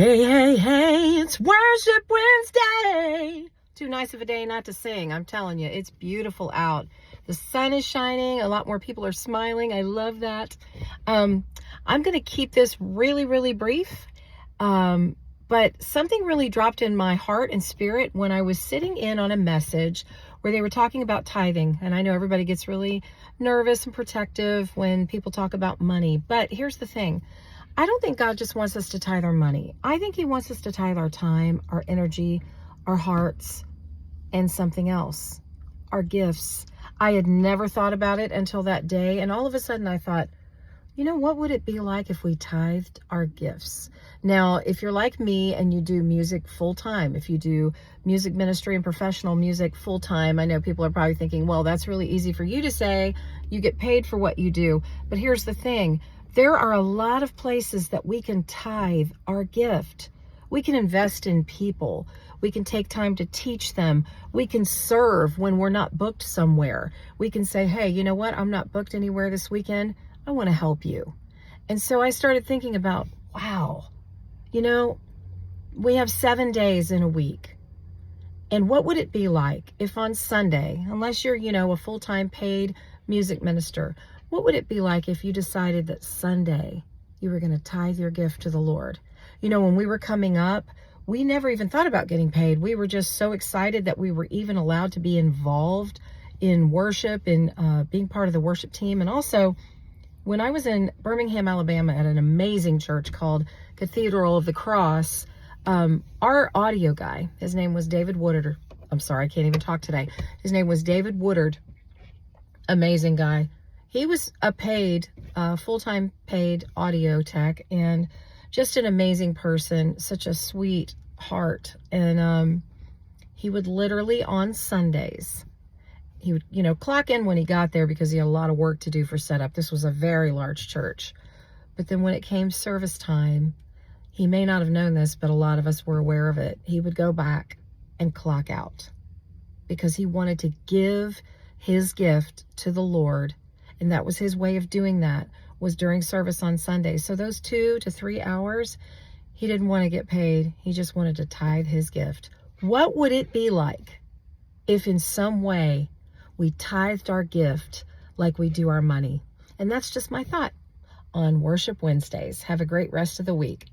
Hey, hey, hey, it's Worship Wednesday. Too nice of a day not to sing. I'm telling you, it's beautiful out. The sun is shining. A lot more people are smiling. I love that. I'm going to keep this really, really brief. But something really dropped in my heart and spirit when I was sitting in on a message where they were talking about tithing. And I know everybody gets really nervous and protective when people talk about money. But here's the thing. I don't think God just wants us to tithe our money. I think he wants us to tithe our time, our energy, our hearts, and something else, our gifts. I had never thought about it until that day. And all of a sudden I thought, you know, what would it be like if we tithed our gifts? Now, if you're like me and you do music full time, if you do music ministry and professional music full time, I know people are probably thinking, well, that's really easy for you to say. You get paid for what you do. But here's the thing. There are a lot of places that we can tithe our gift. We can invest in people. We can take time to teach them. We can serve when we're not booked somewhere. We can say, hey, you know what? I'm not booked anywhere this weekend. I want to help you. And so I started thinking about, wow, you know, we have 7 days in a week. And what would it be like if on Sunday, unless you're, you know, a full-time paid music minister, what would it be like if you decided that Sunday you were going to tithe your gift to the Lord? You know, when we were coming up, we never even thought about getting paid. We were just so excited that we were even allowed to be involved in worship and being part of the worship team. And also, when I was in Birmingham, Alabama at an amazing church called Cathedral of the Cross, our audio guy, his name was David Woodard. I'm sorry, I can't even talk today. His name was David Woodard. Amazing guy. He was a paid, full-time paid audio tech and just an amazing person, such a sweet heart. And he would literally on Sundays, he would, you know, clock in when he got there because he had a lot of work to do for setup. This was a very large church. But then when it came service time, he may not have known this, but a lot of us were aware of it. He would go back and clock out because he wanted to give his gift to the Lord. And that was his way of doing that, was during service on Sunday. So those 2 to 3 hours, he didn't want to get paid. He just wanted to tithe his gift. What would it be like if in some way we tithed our gift like we do our money? And that's just my thought on Worship Wednesdays. Have a great rest of the week.